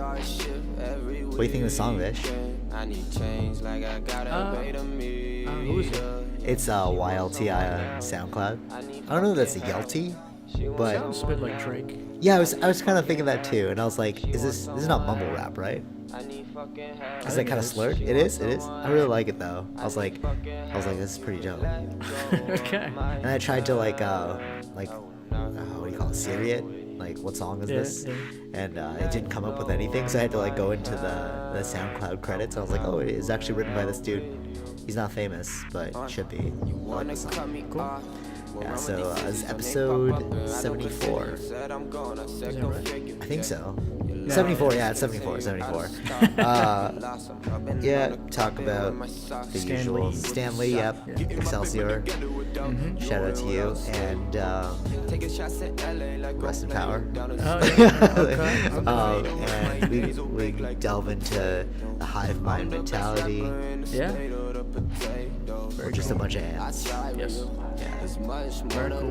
What do you think of the song, Vish? Who is it? It's YLTI on SoundCloud. I don't know if that's a Yelty, but Sounds a bit like Drake. yeah, I was kind of thinking that too, and I was like, this is not mumble rap, right? Is that kind of slurred? It is. I really like it though. I was like, this is pretty dope. Okay. And I tried to what do you call it, Siri it? Like, what song is this? Yeah. And it didn't come up with anything, so I had to go into the SoundCloud credits. I was like, oh, it is actually written by this dude. He's not famous, but should be. I like the song. Cool. Yeah, so it's episode 74. Is that right? I think so. 74, yeah, it's 74. Yeah, talk about the usual. Stanley, yep. Excelsior. Mm-hmm. Shout out to you. And rest in power. Oh, yeah. Okay. And we delve into the hive mind mentality. Yeah. Or just a bunch of ants. Yes. Yeah. Very cool.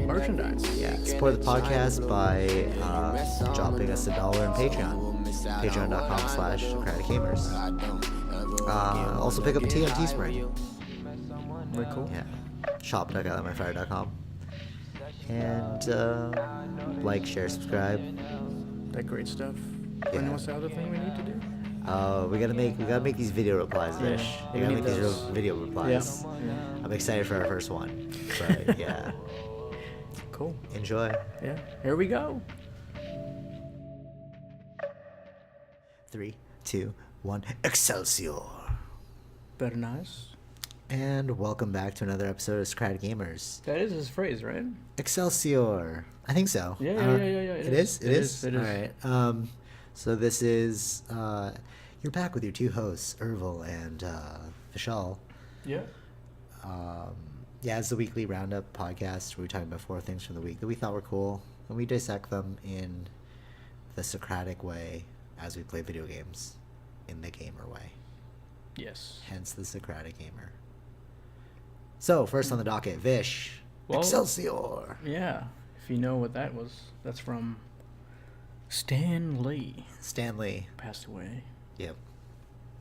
Merchandise. Yeah, support the podcast by dropping us $1 on Patreon. Patreon.com/Socratic Gamers. Also pick up a tea on Teespring. Very cool. Yeah. Shop.outletmyfire.com. And like, share, subscribe. That great stuff. Yeah. And what's the other thing we need to do? We gotta make these video replies, Yeah, Vish. we We gotta need make these those. video replies. Yeah. I'm excited for our first one. But yeah. Cool. Enjoy. Yeah. Here we go. 3, 2, 1. Excelsior. Very nice. And welcome back to another episode of Socratic Gamers. That is his phrase, right? Excelsior. I think so. Yeah. It is? It is? It is. All right. So this is, you're back with your two hosts, Ervil and Vishal. Yeah. Yeah, it's the weekly Roundup podcast where we talk about 4 things from the week that we thought were cool, and we dissect them in the Socratic way as we play video games in the gamer way. Yes. Hence the Socratic gamer. So, first on the docket, Vish. Well, Excelsior. Yeah. If you know what that was, that's from Stan Lee. Stanley. Passed away. Yep.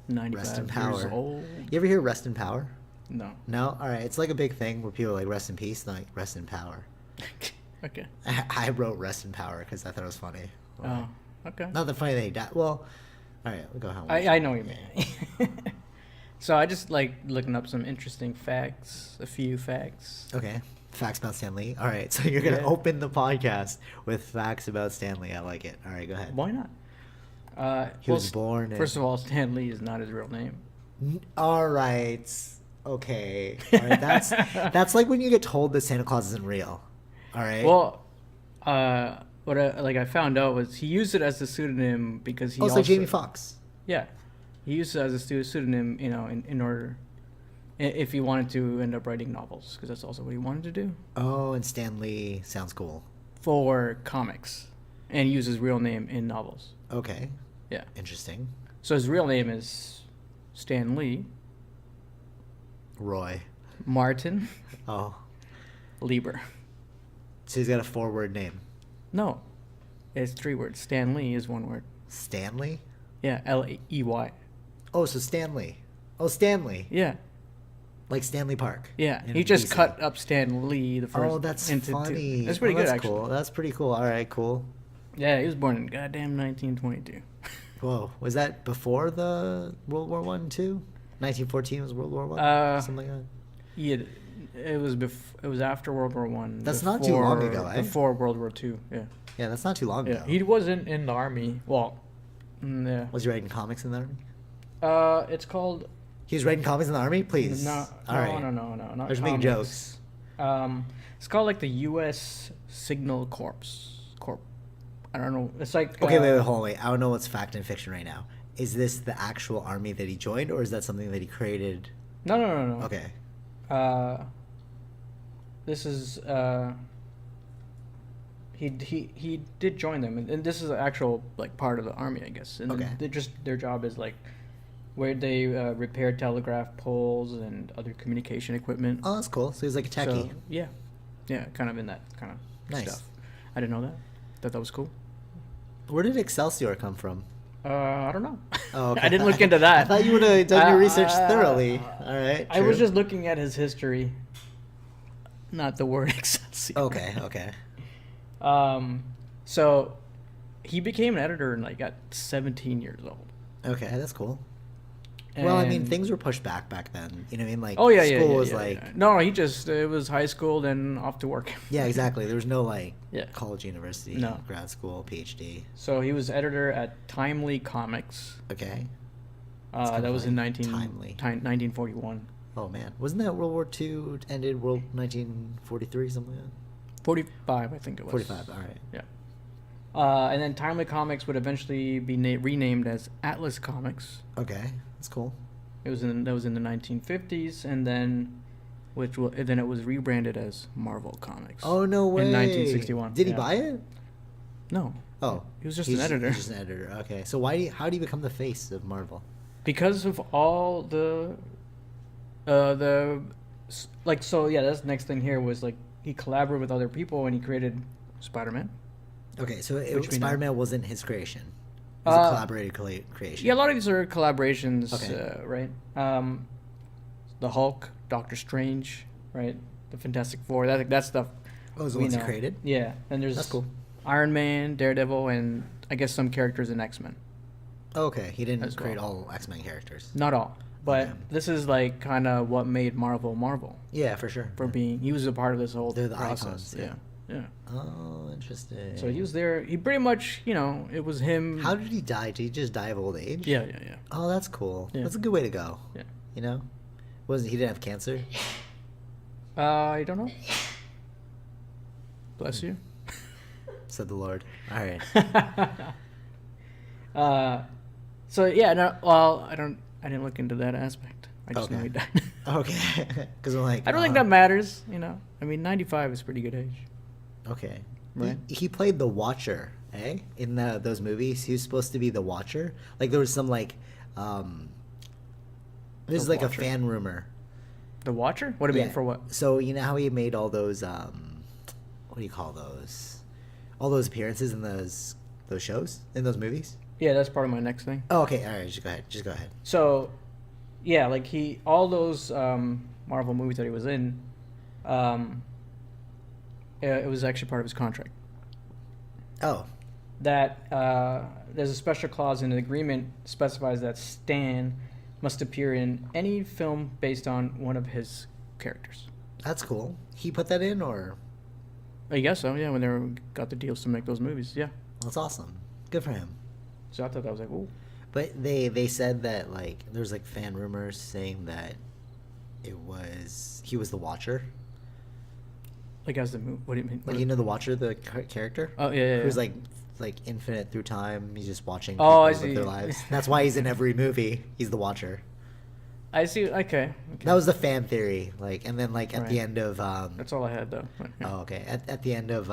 95 Rest in years power. old. You ever hear rest in power? No. No? Alright, it's like a big thing where people are like rest in peace, not like rest in power. Okay. I wrote rest in power because I thought it was funny. Oh, okay. Not the funny that he died. Well, alright, we'll go home. I know what you mean. So I just like looking up some interesting facts, a few facts. Okay. Facts about Stan Lee. Alright, so you're going to open the podcast with facts about Stan Lee. I like it. Alright, go ahead. Why not? He was born in... First of all, Stan Lee is not his real name. Alright. Okay. Alright, that's like when you get told that Santa Claus isn't real. Alright? Well, what I found out was he used it as a pseudonym because he also like Jamie Foxx. Yeah. He used it as a pseudonym, in order, if he wanted to end up writing novels, because that's also what he wanted to do. Oh, and Stan Lee sounds cool. For comics. And he used his real name in novels. Okay. Yeah. Interesting. So his real name is Stan Lee Roy. Martin Oh. Lieber. So he's got a 4-word name. No. It's 3 words. Stan Lee is 1 word. Stanley? Yeah, L-E-Y. Oh, so Stanley. Oh, Stanley. Yeah. Like Stanley Park. Yeah. in He just DC. cut up Stan Lee the first. Oh, that's into funny. 2. That's pretty good, that's actually. Cool. That's pretty cool. All right, cool. Yeah, he was born in goddamn 1922. Whoa, was that before the World War I too? 1914 was World War One. Something like that. Yeah, it was after World War One. That's not too long ago, eh? Before World War Two. Yeah. Yeah, that's not too long Yeah. ago. He wasn't in the army. Well, yeah. Was he writing comics in the army? It's called. He was writing comics in the army, please. No, All right. no, not I was making comics. jokes. It's called like the U.S. Signal Corps. I don't know. It's like. Okay, wait, hold on, wait. I don't know what's fact and fiction right now. Is this the actual army that he joined, or is that something that he created? No. Okay. This is he did join them, and this is an actual like part of the army, I guess. And Okay. their job is like where they repair telegraph poles and other communication equipment. Oh, that's cool. So he's like a techie. So, yeah, kind of in that kind of Nice. stuff. I didn't know that. Thought that was cool. Where did Excelsior come from? I don't know. Oh, okay. I didn't look into that. I thought you would have done your research thoroughly. All right. I was true. just looking at his history, not the word Excelsior. Okay. So he became an editor and like at 17 years old. Okay, that's cool. Well, I mean, And- things were pushed back then. You know what I mean? Like, Oh yeah, school yeah, was yeah, like, yeah. No, he just it was high school, then off to work. yeah, exactly. There was no like Yeah. college, university, No. grad school, PhD. So he was editor at Timely Comics. Okay. That was in Timely. 1941. Oh man, wasn't that World War II ended? 1943 something like that? 45, I think it was. 45. All right. Yeah. And then Timely Comics would eventually be renamed as Atlas Comics. Okay, that's cool. That was in the 1950s, and then then it was rebranded as Marvel Comics. Oh no way! In 1961. Did he yeah. buy it? No, Oh, he was just he's an editor. He's just an editor. Okay, so how do you become the face of Marvel? Because of all the like. So yeah, that's the next thing here was like he collaborated with other people and he created Spider-Man. Okay, so Which we know. Spider-Man wasn't his creation. It was a collaborated creation. Yeah, a lot of these are collaborations, Okay. right? The Hulk, Doctor Strange, right? The Fantastic Four. That stuff. Oh, those we ones he know. created? Yeah, and there's That's cool. Iron Man, Daredevil, and I guess some characters in X-Men. Okay, he didn't As create well. all X-Men characters. Not all, but Okay. this is like kind of what made Marvel Yeah, for sure. for being. He was a part of this whole They're the process. icons, Yeah, yeah. Oh, interesting. So he was there. He pretty much, it was him. How did he die? Did he just die of old age? Yeah, yeah, yeah. Oh, that's cool. Yeah. That's a good way to go. Yeah. You know, he didn't have cancer? I don't know. Bless you. Said the Lord. All right. So yeah, no. Well, I didn't look into that aspect. I just know Okay. he died. Okay. Because I'm like, I don't think that matters. I mean, 95 is a pretty good age. Okay. Right. He played the Watcher, eh? In those movies, he was supposed to be the Watcher. Like there was some like, this is like Watcher? a fan rumor. The Watcher? What do you mean for what? So you know how he made all those, what do you call those? All those appearances in those shows in those movies. Yeah, that's part of my next thing. Oh, okay. All right. Just go ahead. So, yeah, like all those Marvel movies that he was in, it was actually part of his contract. Oh. That there's a special clause in the agreement specifies that Stan must appear in any film based on one of his characters. That's cool. He put that in, or I guess so, yeah, when they got the deals to make those movies, yeah. that's awesome. Good for him. So I thought that was like, ooh. But they said that like there's like fan rumors saying that he was the Watcher. Like as the movie, what do you mean? Like you know the Watcher, the character. Oh, yeah, yeah. Who's yeah. like infinite through time. He's just watching Oh, people I live see. their lives. That's why he's in every movie. He's the Watcher. I see, okay. That was the fan theory. Like, and then like at the Right. end of That's all I had, though. Yeah. oh okay, at the end of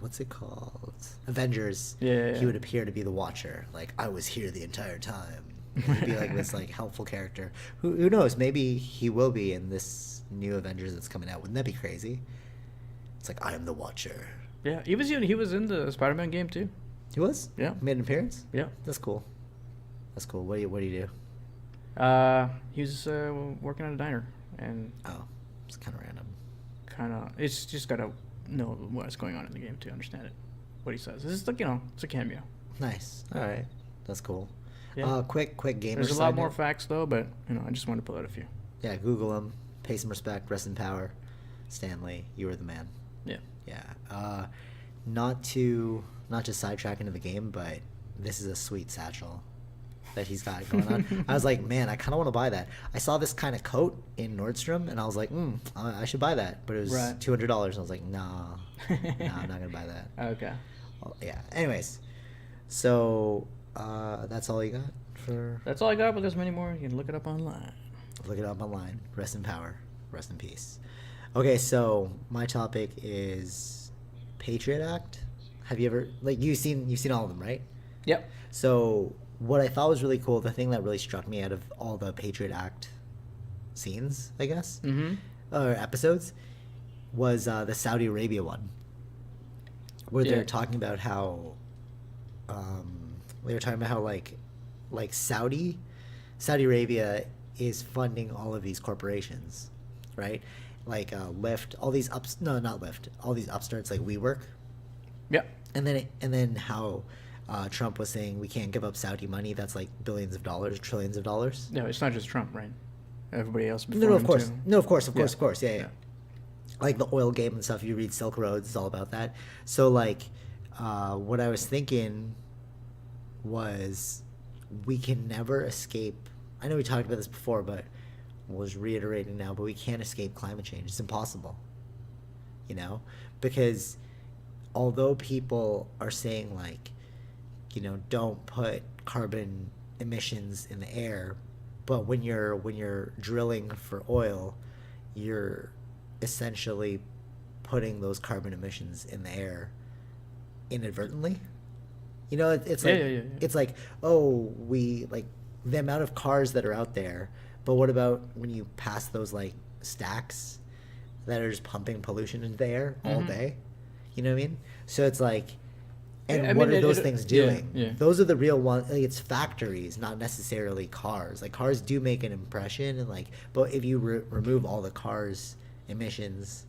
what's it called? Avengers. Yeah. He would appear to be the Watcher. Like I was here the entire time. And he'd be like this like helpful character. Who knows? Maybe he will be in this new Avengers that's coming out. Wouldn't that be crazy? It's like I am the Watcher. Yeah, he was in the Spider-Man game, too. He was? Yeah. Made an appearance? Yeah. That's cool. That's cool. What do you do? He was working at a diner, and Oh, it's kind of random. it's just gotta know what's going on in the game to understand it. What he says. It's like, it's a cameo. Nice. All right. That's cool. Yeah. Quick gamer. There's a lot side more note. facts, though, but, I just wanted to pull out a few. Yeah, Google him. Pay some respect. Rest in power. Stanley, you were the man. Yeah. Yeah. Not to sidetrack into the game, but this is a sweet satchel that he's got going on. I was like, man, I kind of want to buy that. I saw this kind of coat in Nordstrom, and I was like, I should buy that. But it was Right. $200. And I was like, nah, I'm not gonna buy that. Okay. Well, yeah. Anyways, so that's all you got for. That's all I got, but there's many more. You can look it up online. Look it up online. Rest in power. Rest in peace. Okay, so my topic is Patriot Act. Have you ever you've seen all of them, right? Yep. So what I thought was really cool, the thing that really struck me out of all the Patriot Act scenes, I guess, Mm-hmm. or episodes, was the Saudi Arabia one, where Yeah. they're talking about how they were talking about how like Saudi Arabia is funding all of these corporations, right? Like Lyft, all these ups no not Lyft, all these upstarts like WeWork, Yeah. and then how Trump was saying we can't give up Saudi money. That's like billions of dollars, trillions of dollars. No, it's not just Trump, right? Everybody else before No, no, of him course, too. no, of course, Yeah. of course, yeah. Like the oil game and stuff. You read Silk Roads, it's all about that. So like, what I was thinking was, we can never escape. I know we talked about this before, but we'll just reiterating now. But we can't escape climate change. It's impossible. You know, because although people are saying like, you know, don't put carbon emissions in the air, but when you're drilling for oil, you're essentially putting those carbon emissions in the air inadvertently. You know, it's like Yeah. it's like, oh, we like the amount of cars that are out there, but what about when you pass those like stacks that are just pumping pollution into the air all day? You know what I mean? So it's like, and Yeah, I what mean, are those things doing? Yeah. Those are the real ones. Like, it's factories, not necessarily cars. Like cars do make an impression, and like, but if you remove all the cars emissions,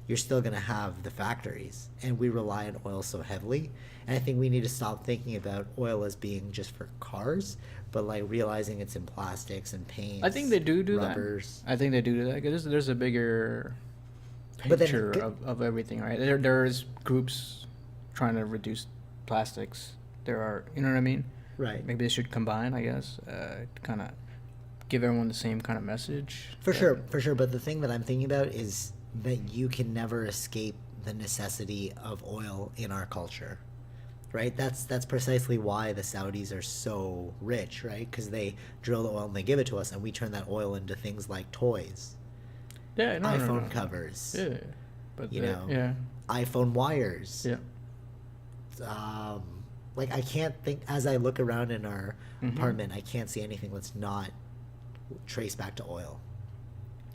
you're still gonna have the factories, and we rely on oil so heavily. And I think we need to stop thinking about oil as being just for cars, but like realizing it's in plastics and paints. I think they do rubbers. that. I think they do that because there's a bigger But then- picture of everything, right? There's groups trying to reduce plastics. There are, you know what I mean? Right. Maybe they should combine, I guess, to kind of give everyone the same kind of message. For sure. But the thing that I'm thinking about is that you can never escape the necessity of oil in our culture, right? That's precisely why the Saudis are so rich, right? Because they drill the oil and they give it to us, and we turn that oil into things like toys, Yeah, iPhone covers, Yeah, but you know, yeah, iPhone wires. yeah. Like I can't think, as I look around in our apartment, I can't see anything that's not traced back to oil.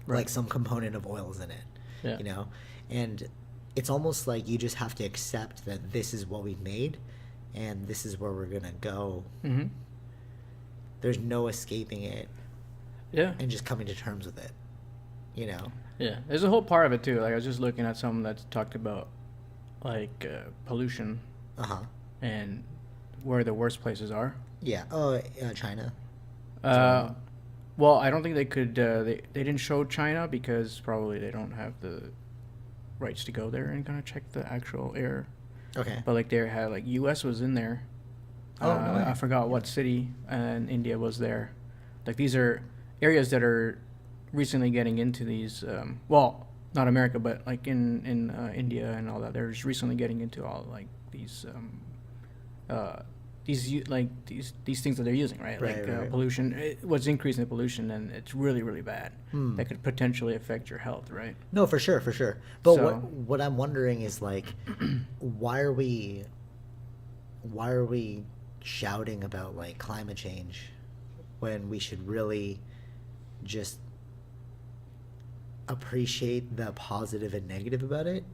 Right. Like some component of oil is in it. Yeah. You know, and it's almost like you just have to accept that this is what we made, and this is where we're gonna go. Mm-hmm. There's no escaping it, Yeah. and just coming to terms with it. You know. Yeah, there's a whole part of it too. Like I was just looking at something that talked about like pollution and where the worst places are. Yeah. Oh, China. Well, I don't think they could. They didn't show China because probably they don't have the rights to go there and kind of check the actual air. Okay. But like they had like U.S. was in there. Oh, no way. I forgot what city, and India was there. Like these are areas that are recently getting into these. Well, not America, but like in India and all that. They're just recently getting into all like these these things that they're using, right? Right, Like right. pollution. What's increasing the pollution, and it's really really bad. That could potentially affect your health, right? No, for sure. But So- what I'm wondering is like, why are we shouting about like climate change when we should really just appreciate the positive and negative about it?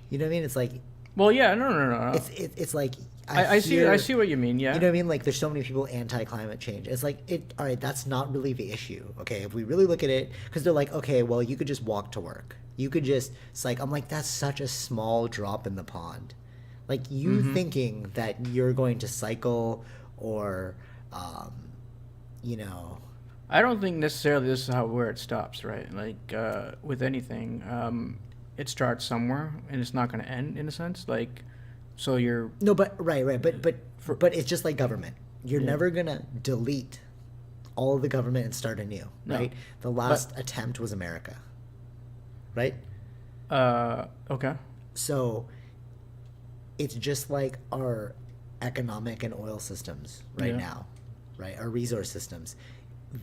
You know what I mean? It's like Well, yeah, no. it's like I see what you mean. Yeah. you know what I mean? Like, there's so many people anti-climate change. It's like, all right, that's not really the issue, okay? If we really look at it, because they're like, okay, well, you could just walk to work. You could just, it's like, I'm like, that's such a small drop in the pond. Like, you thinking that you're going to cycle or, you know. I don't think necessarily this is where it stops, right? Like with anything, it starts somewhere and it's not going to end in a sense. Like, so you're No, but, right, but it's just like government. You're never going to delete all of the government and start anew, No. right? The last attempt was America, right? okay. So it's just like our economic and oil systems right now, right? Our resource systems.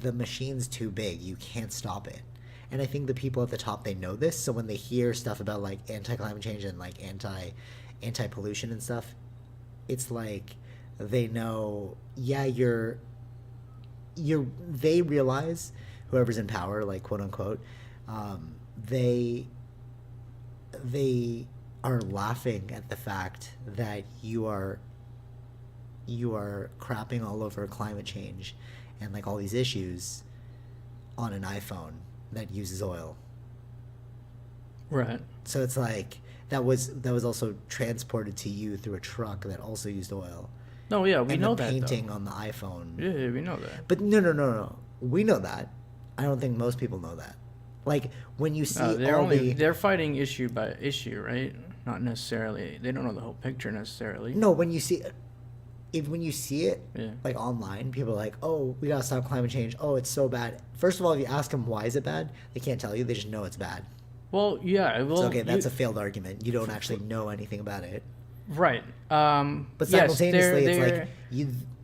The machine's too big. You can't stop it. And I think the people at the top, they know this. So when they hear stuff about like anti-climate change and like anti-pollution and stuff, it's like they know, yeah, they realize, whoever's in power, like quote unquote, they are laughing at the fact that you are crapping all over climate change and like all these issues on an iPhone that uses oil. Right. So it's like that was also transported to you through a truck that also used oil. No, yeah, we and know the that. painting Though. on the iPhone. Yeah, we know that. But no. We know that. I don't think most people know that. Like when you see they're fighting issue by issue, right? Not necessarily. They don't know the whole picture necessarily. No, when you see it, Yeah. like online, people are like, "Oh, we gotta stop climate change. Oh, it's so bad." First of all, if you ask them why is it bad, they can't tell you. They just know it's bad. Well, yeah. Well, So okay, that's a failed argument. You don't actually know anything about it. right. But simultaneously, it's like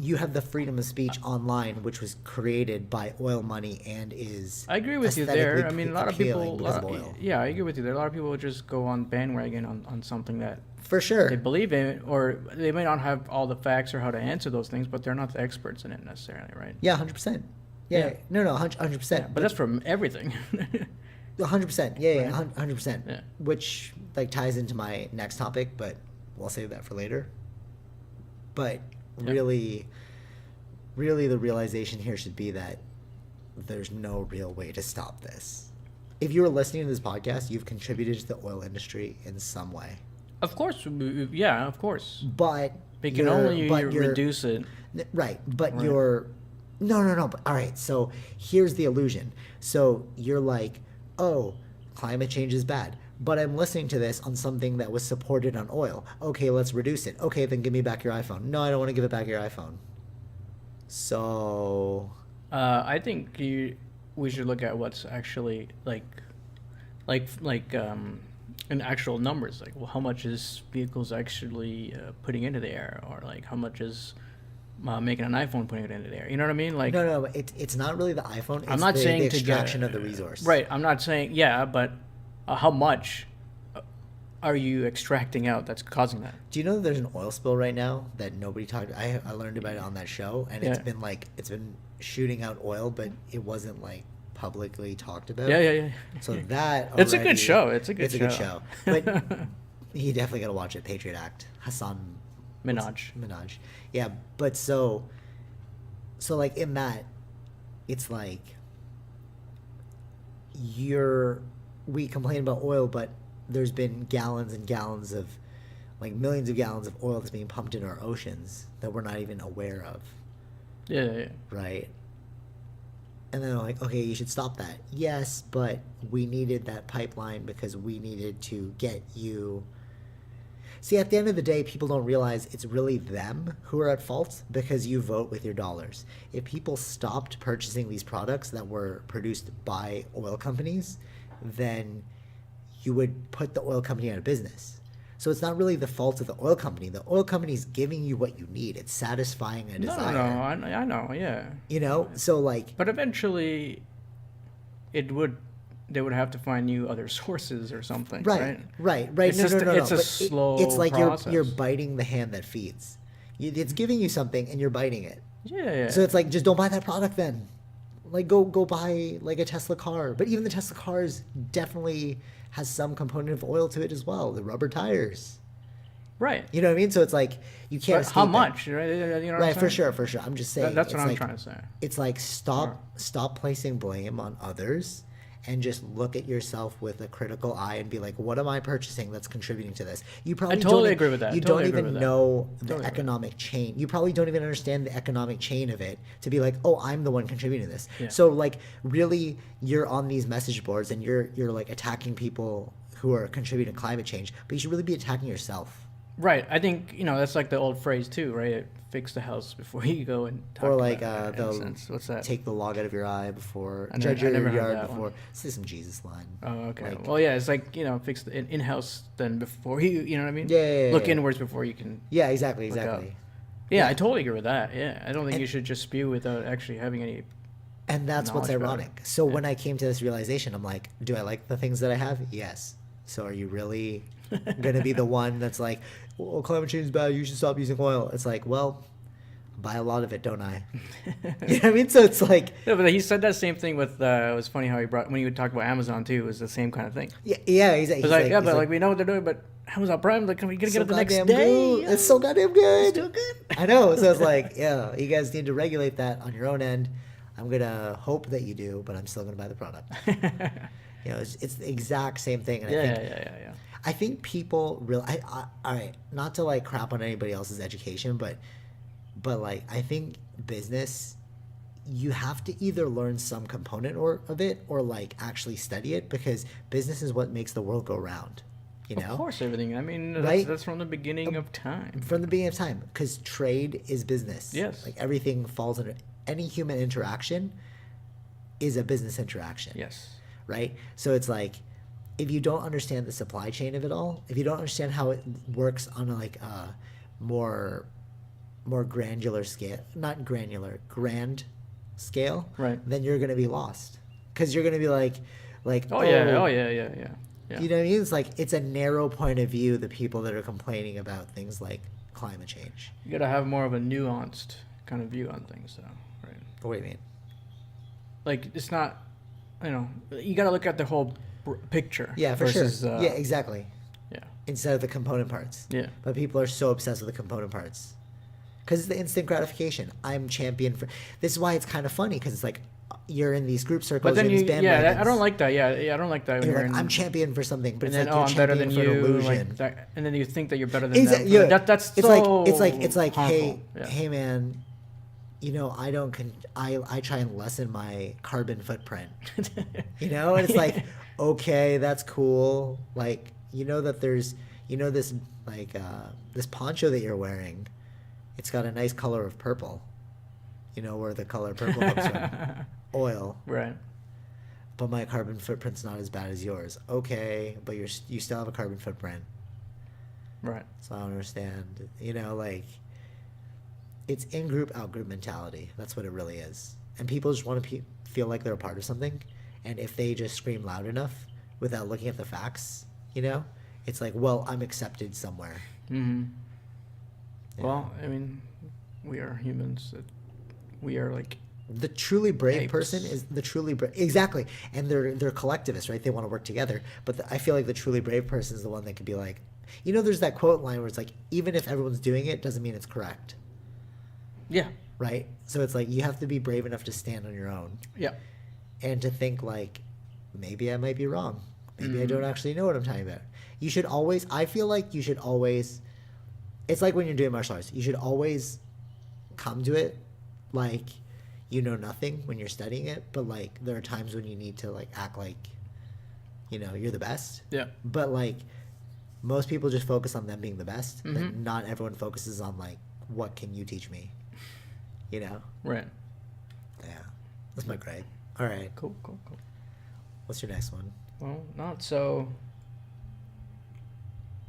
you have the freedom of speech online, which was created by oil money and is. I agree with you there. I mean, a lot of people. because of oil. Yeah, I agree with you there. A lot of people just go on bandwagon on something that For sure. they believe in, or they may not have all the facts or how to answer those things, but they're not the experts in it necessarily, right? Yeah, 100%. Yeah. Yeah. No, 100%. Yeah, but that's from everything. 100%. Yeah, Right. 100%. Yeah. Which like ties into my next topic, but we'll save that for later. But Yeah. really the realization here should be that there's no real way to stop this. If you were listening to this podcast, you've contributed to the oil industry in some way. Of course, yeah, of course. But They can only reduce it. Right, but Right. you're no. But all right, so here's the illusion. So you're like, oh, climate change is bad, but I'm listening to this on something that was supported on oil. Okay, let's reduce it. Okay, then give me back your iPhone. No, I don't want to give it back your iPhone. So I think we should look at what's actually in actual numbers. Like, well, how much is vehicles actually putting into the air, or like how much is making an iPhone putting it into the air? You know what I mean? Like, no, it's not really the iPhone. It's I'm not saying the to extraction get, of the resource. Right. I'm not saying but how much are you extracting out that's causing that? Do you know that there's an oil spill right now that nobody talked? I learned about it on that show, and Yeah. it's been shooting out oil, but it wasn't like publicly talked about. Yeah. So that It's a already- good show. It's a good good show. show. But you definitely got to watch it. Patriot Act. Hassan Minaj. Minaj. Yeah, but so like in that, it's like we complain about oil, but there's been gallons and gallons of, like millions of gallons of oil that's being pumped into our oceans that we're not even aware of, Yeah. right? And then they're like, okay, you should stop that. Yes, but we needed that pipeline because we needed to get you. See, at the end of the day, people don't realize it's really them who are at fault because you vote with your dollars. If people stopped purchasing these products that were produced by oil companies, then you would put the oil company out of business. So it's not really the fault of the oil company. The oil company is giving you what you need. It's satisfying a desire. No, I know, yeah. You know? So like... But eventually, they would have to find new other sources or something, right? Right. It's just it's a But slow it's like process. you're biting the hand that feeds. It's giving you something and you're biting it. Yeah. So it's like, just don't buy that product then. Like go buy like a Tesla car. But even the Tesla cars definitely has some component of oil to it as well. The rubber tires. Right. You know what I mean? So it's like you can't. But how escape much? it. Right. You know what I'm Right. For saying? sure. I'm just saying. That's what it's I'm like, trying to say. It's like stop placing blame on others and just look at yourself with a critical eye and be like, what am I purchasing that's contributing to this? You probably totally don't, agree with that. You Totally don't agree even with that. know the Totally agree. economic chain. You probably don't even understand the economic chain of it to be like, oh, I'm the one contributing to this. Yeah. So like really you're on these message boards and you're like attacking people who are contributing to climate change, but you should really be attacking yourself. Right. I think, that's like the old phrase too, right? Fix the house before you go and talk Or like about the incense. What's that? take the log out of your eye before I judge never your heard yard that before. one. Say some Jesus line. Oh, okay. Like- Well, yeah, it's like, fix the in-house then before you know what I mean? Yeah. Look inwards before you can. Yeah, exactly. Look up. Yeah. Yeah, I totally agree with that. Yeah. I don't think And- you should just spew without actually having any. And that's what's knowledge about ironic. So when I came to this realization, I'm like, do I like the things that I have? Yes. So are you really going to be the one that's like, well, climate change is bad, you should stop using oil? It's like, well, buy a lot of it, don't I? You know what I mean? So it's like, No, but he said that same thing with. It was funny how he brought when he would talk about Amazon too. It was the same kind of thing. yeah. He's It was like, yeah, but like we know what they're doing, but Amazon Prime, like, can we get so it the next goddamn day? good. It's so goddamn good. It's still good. I know. So it's like, yeah, you guys need to regulate that on your own end. I'm gonna hope that you do, but I'm still gonna buy the product. You know, it's the exact same thing. And Yeah. I think people really. All right, not to like crap on anybody else's education, but like I think business, you have to either learn some component of it or like actually study it, because business is what makes the world go round. You know, Of course, everything. I mean, Right? that's from the beginning of time. from the beginning of time, because trade is business. Yes. Like everything falls under any human interaction is a business interaction. Yes. Right? So it's like, if you don't understand the supply chain of it all, if you don't understand how it works on a like a more granular scale, not granular, grand scale, Right. then you're gonna be lost, because you're gonna be like, Oh yeah. You know what I mean? It's like, it's a narrow point of view. The people that are complaining about things like climate change. You gotta have more of a nuanced kind of view on things, though, right? What do you mean? Like it's not, you gotta look at the whole picture. Yeah, for versus, sure. Yeah, exactly. Yeah. Instead of the component parts. Yeah. But people are so obsessed with the component parts, because it's the instant gratification. I'm champion for. This is why it's kind of funny, because it's like, you're in these group circles. But then you're in these I don't bandwagons, like that. Yeah, I don't like that. and When you're you're like, in, I'm champion for something, but and it's then like, you're I'm better than champion for an you, illusion. like that, and then you think that you're better than Exactly. them. Yeah. That's it's so it's like harmful. hey man, you know, I try and lessen my carbon footprint. You know, and it's like, okay, that's cool. Like, you know that there's, this like this poncho that you're wearing, it's got a nice color of purple. You know where the color purple comes from? Oil. Right. But my carbon footprint's not as bad as yours. Okay, but you still have a carbon footprint. Right. So I don't understand. You know, like, it's in-group, out-group mentality. That's what it really is. And people just want to feel like they're a part of something. And if they just scream loud enough without looking at the facts, you know, it's like, well, I'm accepted somewhere. Mm-hmm. Yeah. Well, I mean, we are humans. We are like The truly brave apes. person is the truly brave. Exactly. And they're collectivists, right? They want to work together. But I feel like the truly brave person is the one that could be like, you know, there's that quote line where it's like, even if everyone's doing it, doesn't mean it's correct. Yeah. Right? So it's like, you have to be brave enough to stand on your own. Yeah. And to think like, maybe I might be wrong. Maybe I Mm-hmm. don't actually know what I'm talking about. You should always, I feel like you should always, it's like when you're doing martial arts, you should always come to it like you know nothing when you're studying it, but like there are times when you need to like act like, you know, you're the best. Yeah. But like most people just focus on them being the best, but Mhm. not everyone focuses on like, what can you teach me? You know? Right. Yeah. That's my grade. All right. Cool. What's your next one? Well, not so.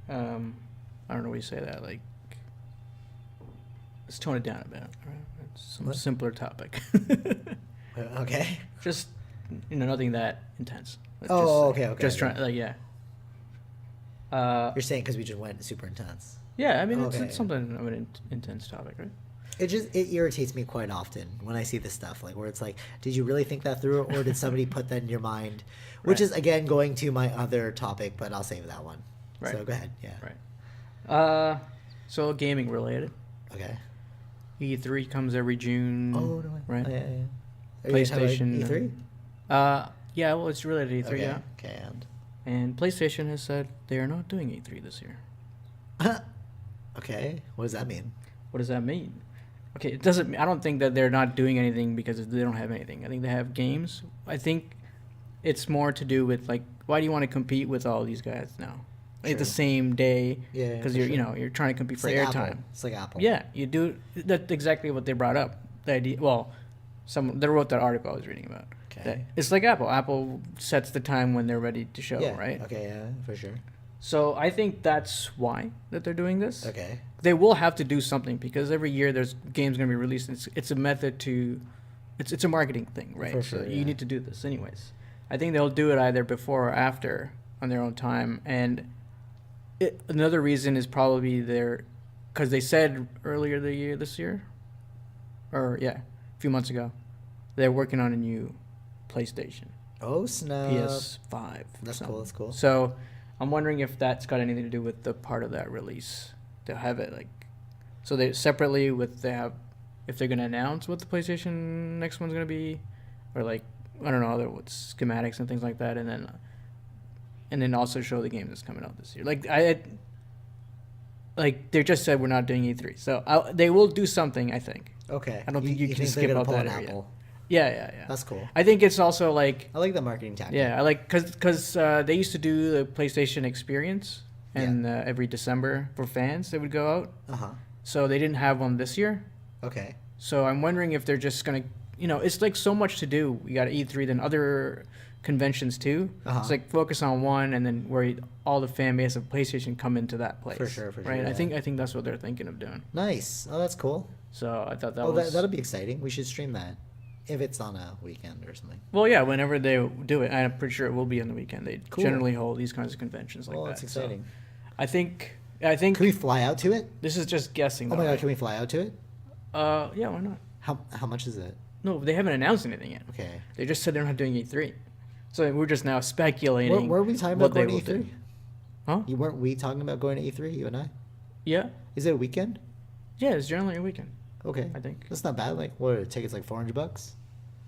I don't know what you say that. Like, let's tone it down a bit. Right? It's some What? simpler topic. Okay. Just nothing that intense. Let's Oh, just, okay. Just trying, like, yeah. You're saying because we just went super intense. Yeah, I mean, Okay. it's something of an intense topic, right? It irritates me quite often when I see this stuff, like where it's like, did you really think that through, or did somebody put that in your mind? Which Right. is again going to my other topic, but I'll save that one. Right. So go ahead. Yeah. Right. So gaming related. Okay. E3 comes every June. Oh no. Right. Oh, yeah. Are you talking about PlayStation. E3. Yeah. Well, it's related to E3. Okay. Yeah. Okay. And PlayStation has said they are not doing E3 this year. Okay. What does that mean? What does that mean? Okay, it doesn't. I don't think that they're not doing anything because they don't have anything. I think they have games. I think it's more to do with like, why do you want to compete with all these guys now at the True. same day? Yeah. Because for you're sure. you're trying to compete It's for like airtime. Apple. It's like Apple. Yeah, you do. That's exactly what they brought up. The idea. Well, they wrote that article I was reading about. Okay. That it's like Apple. Apple sets the time when they're ready to show. Yeah. Right. Okay. Yeah. For sure. So I think that's why that they're doing this. Okay. They will have to do something because every year there's games going to be released. It's a method to, it's a marketing thing, right? For So sure, you yeah. need to do this anyways. I think they'll do it either before or after on their own time. And another reason is probably because they said earlier this year, a few months ago, they're working on a new PlayStation, Oh snap! PS5. That's cool. That's cool. So I'm wondering if that's got anything to do with the part of that release. They'll have it so they separately if they're gonna announce what the PlayStation next one's gonna be, or I don't know, what schematics and things like that, and then also show the game that's coming out this year. They just said we're not doing E3, so they will do something. I think. Okay. I don't think you can think they're skip gonna out pull that an area. Apple? Yeah. That's cool. I think it's also I like the marketing tactic. yeah, I like because they used to do the PlayStation Experience, and every December for fans they would go out. So they didn't have one this year. Okay. So I'm wondering if they're just gonna, it's so much to do. We got E3, then other conventions too. It's focus on one, and then where all the fan base of PlayStation come into that place. For sure. Right. Yeah. I think that's what they're thinking of doing. Nice. Oh, that's cool. So I thought that that'll be exciting. We should stream that if it's on a weekend or something. Well, yeah, whenever they do it, I'm pretty sure it will be on the weekend. They Cool. generally hold these kinds of conventions like that. Oh, that's exciting. So I think Can we fly out to it? this is just guessing. Oh my though, god, can we fly out to it? right? Yeah, why not? How much is it? No, they haven't announced anything yet. Okay. They just said they're not doing E3. So we're just now speculating. Were we talking what about going they to will E3? do. Huh? Weren't we talking about going to E3, you and I? Yeah. Is it a weekend? Yeah, it's generally a weekend, Okay. I think. That's not bad. What are the tickets, like $400?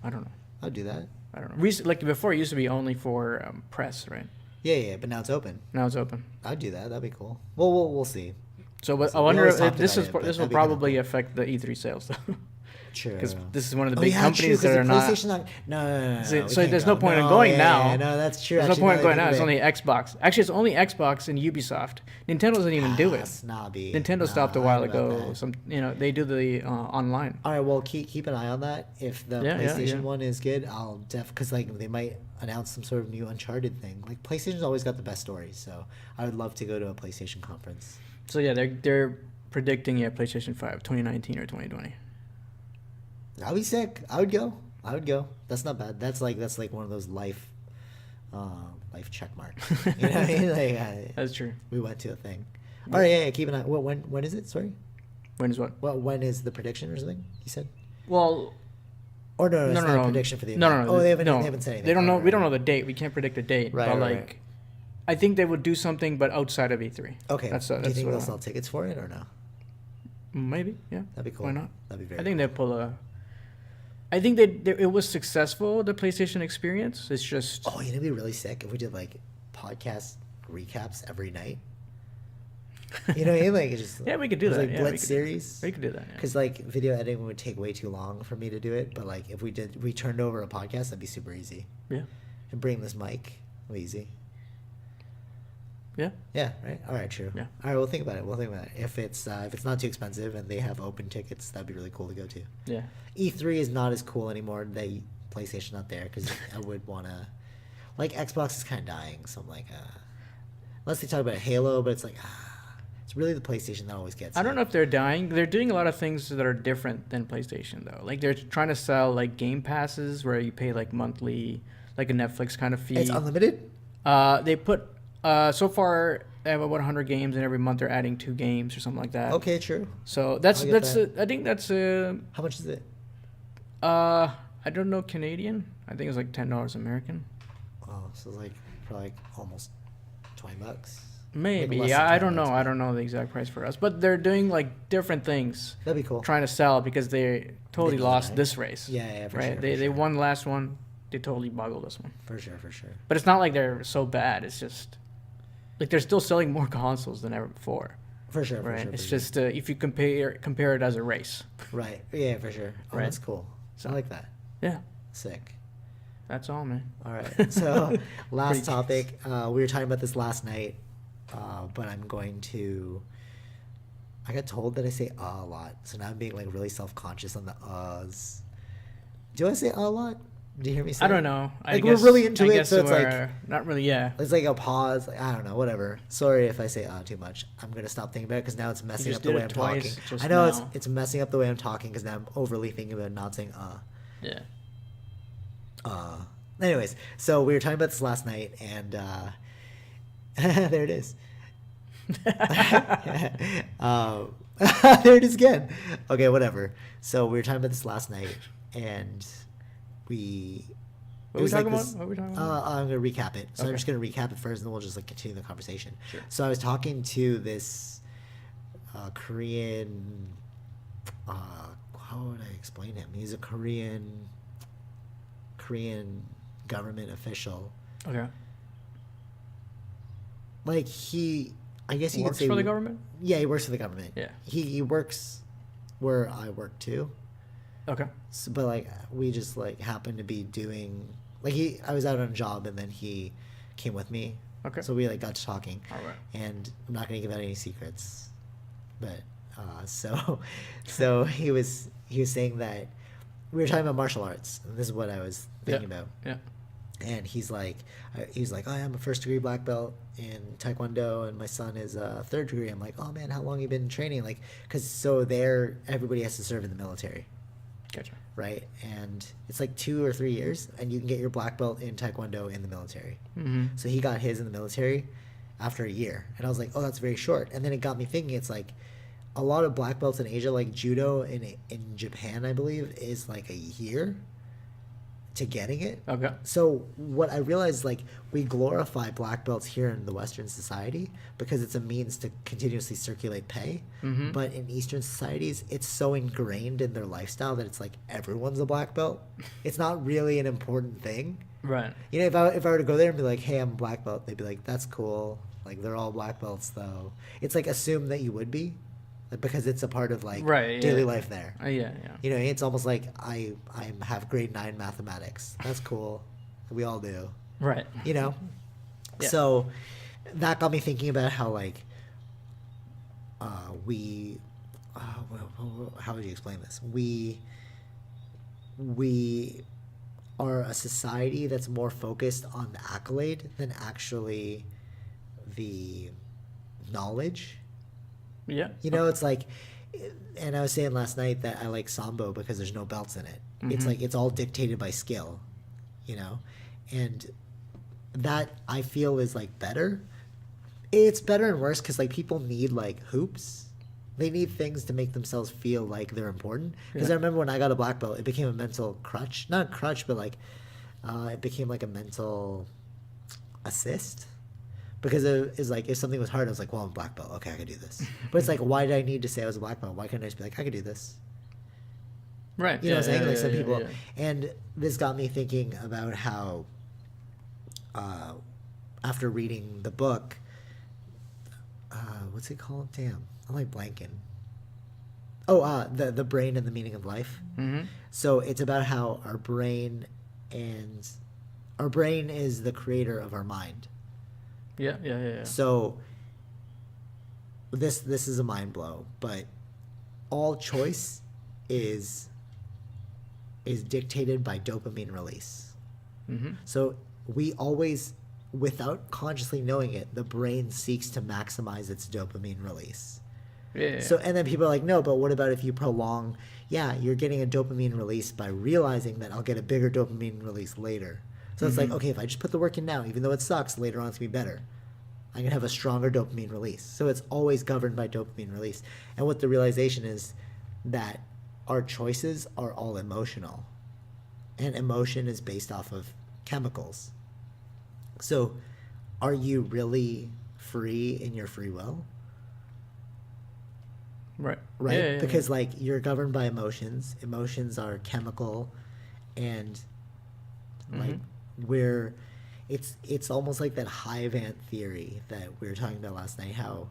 I don't know. I'll do that. I don't know. Before, it used to be only for press, right? Yeah, but now it's open. Now it's open. I'd do that. That'd be cool. Well, we'll see. So, but So I we wonder always if talked this about is it, but this will that'd be kinda probably cool. affect the E3 sales though. True. Because this is one of the Oh, big yeah, companies true, that 'cause are the PlayStation not. No. So we can't there's go. no point in going now. Yeah, no, that's true. There's no Actually, point in now going that I now. It's think only of Xbox. Actually, it's only Xbox and Ubisoft. Nintendo doesn't even do it. Snobby. Nintendo stopped a No, I while know about ago. that. They do the online. All right, well, keep an eye on that. If the Yeah, PlayStation one is good, I'll because they might announce some sort of new Uncharted thing. Like PlayStation's always got the best stories, so I would love to go to a PlayStation conference. So yeah, they're predicting PlayStation 5, 2019 or 2020. That'd be sick. I would go. That's not bad. That's like one of those life check marks. You know what I mean? That's true. We went to a thing. All right, yeah. Keep an eye. When is it? Sorry. When is what? Well, when is the prediction or something? You said. Well, Or no, it's not a no. prediction for the No, event. no, no. Oh, they haven't no. said anything. They don't know. Right, We don't right. know the date. We can't predict a date. Right, but right. I think they would do something, but outside of E3. Okay. That's Do you think what they'll sell tickets for it or no? Maybe. Yeah. That'd be cool. Why not? That'd be very. I think they pull a. I think it was successful, the PlayStation experience. It's just. Oh, it'd be really sick if we did podcast recaps every night. You know what I mean? It's just Yeah, we could do that. Yeah, Blitz series. We could do that. Yeah. Because video editing would take way too long for me to do it, but if we turned over a podcast, that'd be super easy. Yeah. And bring this mic, easy. Yeah. Yeah. Right. All right. True. Yeah. All right. We'll think about it. If it's not too expensive and they have open tickets, that'd be really cool to go to. Yeah. E3 is not as cool anymore. PlayStation not there because I would want to. Xbox is kind of dying, so I'm unless they talk about Halo, but it's it's really the PlayStation that always gets. I don't know if they're dying. They're doing a lot of things that are different than PlayStation, though. They're trying to sell Game Passes where you pay monthly, a Netflix kind of fee. It's unlimited. They put so far they have about 100 games, and every month they're adding 2 games or something like that. Okay, true. So I'll get I think that's How much is it? I don't know Canadian. I think it's $10 American. Oh, so it's probably almost $20. Maybe. less Yeah, than I don't know. $20. I don't know the exact price for us, but they're doing different things, That'd be cool. trying to sell because they totally They know lost that. this race. Yeah, for right. sure. They won the last one. They totally boggled this one. For sure. But it's not like they're so bad. It's just they're still selling more consoles than ever before. For sure. Right. It's for sure. just if you compare it as a race. Right. Yeah, for sure. Oh, Right. that's cool. So- I like that. Yeah. Sick. That's all, man. All right. So, last Pretty topic. We were talking about this last night, but I'm going to. I got told that I say a lot, so now I'm being really self-conscious on the uhs. Do I say a lot? Do you hear me say? I don't know. I We're guess, really into I it, guess so it's we're not really. Yeah. it's a pause. I don't know. Whatever. Sorry if I say too much. I'm gonna stop thinking about it because now it's messing just up the did way it I'm twice talking. just I know now. it's messing up the way I'm talking because now I'm overly thinking about not saying Yeah. Anyways, so we were talking about this last night, and there it is. There it is again. Okay, whatever. So we were talking about this last night, and we. What are we talking about? What are we talking about? I'm gonna recap it. So I'm Okay. just gonna recap it first, and then we'll just like continue the conversation. Sure. So I was talking to this Korean. How would I explain him? He's a Korean government official. Okay. Like I guess you could Works say for the government? Yeah, he works for the government. Yeah. He works where I work too. Okay. So, but like we just like happened to be doing like I was out on a job and then he came with me. Okay. So we like got to talking. All right. And I'm not gonna give out any secrets, but so he was saying that we were talking about martial arts. And this is what I was thinking about. Yeah. And he's like, oh, I'm a 1st-degree black belt in Taekwondo, and my son is a 3rd degree. I'm like, oh man, how long have you been training? Like, because so there, everybody has to serve in the military. Gotcha. Right? And it's like 2 or 3 years, and you can get your black belt in Taekwondo in the military. Mm-hmm. So he got his in the military after a year. And I was like, oh, that's very short. And then it got me thinking, it's like a lot of black belts in Asia, like judo in Japan, I believe, is like a year to getting it. Okay. So what I realized, like, we glorify black belts here in the Western society because it's a means to continuously circulate pay. Mm-hmm. But in Eastern societies, it's so ingrained in their lifestyle that it's like everyone's a black belt. It's not really an important thing. Right. You know, if I were to go there and be like, hey, I'm a black belt, they'd be like, that's cool. Like, they're all black belts, though. It's like assume that you would be, because it's a part of like daily life there. Yeah. You know, it's almost like I have grade 9 mathematics. That's cool. We all do. Right. You know? Yeah. So that got me thinking about how like how would you explain this? We are a society that's more focused on the accolade than actually the knowledge. Yeah. You know, it's like, and I was saying last night that I like Sambo because there's no belts in it. It's like, it's all dictated by skill, you know? And that I feel is like better. It's better and worse because like people need like hoops. They need things to make themselves feel like they're important. Because I remember when I got a black belt, it became a mental crutch. Not a crutch, but like, it became like a mental assist. Because it was like, if something was hard, I was like, well, I'm a black belt. Okay, I can do this. But it's like, why did I need to say I was a black belt? Why couldn't I just be like, I could do this? Right. You know what I'm saying? Like some people. Yeah. And this got me thinking about how, after reading the book, what's it called? Damn, I'm like blanking. Oh, the brain and the meaning of life. Mm-hmm. So it's about how our brain is the creator of our mind. Yeah. So this is a mind blow, but all choice is dictated by dopamine release. Mm-hmm. So we always, without consciously knowing it, the brain seeks to maximize its dopamine release. Yeah. So, and then people are like, no, but what about if you prolong? Yeah, you're getting a dopamine release by realizing that I'll get a bigger dopamine release later. So it's like, okay, if I just put the work in now, even though it sucks, later on it's going to be better. I'm going to have a stronger dopamine release. So it's always governed by dopamine release. And what the realization is that our choices are all emotional. And emotion is based off of chemicals. So are you really free in your free will? Right. Right? Yeah. Because like you're governed by emotions. Emotions are chemical, and like it's almost like that hive ant theory that we were talking about last night, how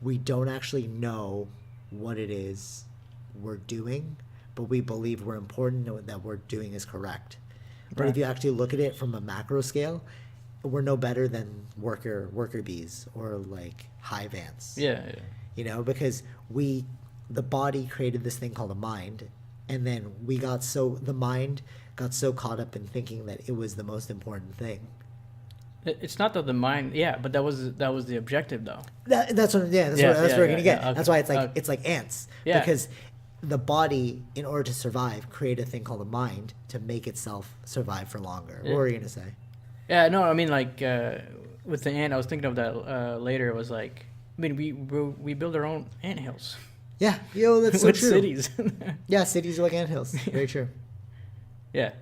we don't actually know what it is we're doing, but we believe we're important and that we're doing is correct. But if you actually look at it from a macro scale, we're no better than worker bees or like hive ants. Yeah. You know, because the body created this thing called a mind, and then the mind got so caught up in thinking that it was the most important thing. It's not that the mind, but that was the objective though. That's what we're gonna get. Okay. That's why it's like ants. Yeah. Because the body, in order to survive, created a thing called a mind to make itself survive for longer. Yeah. What were you gonna say? Yeah, no, I mean like with the ant, I was thinking of that later. It was like I mean, we build our own anthills Yeah, that's so with true. cities. Yeah, cities are like anthills. Very true. Yeah.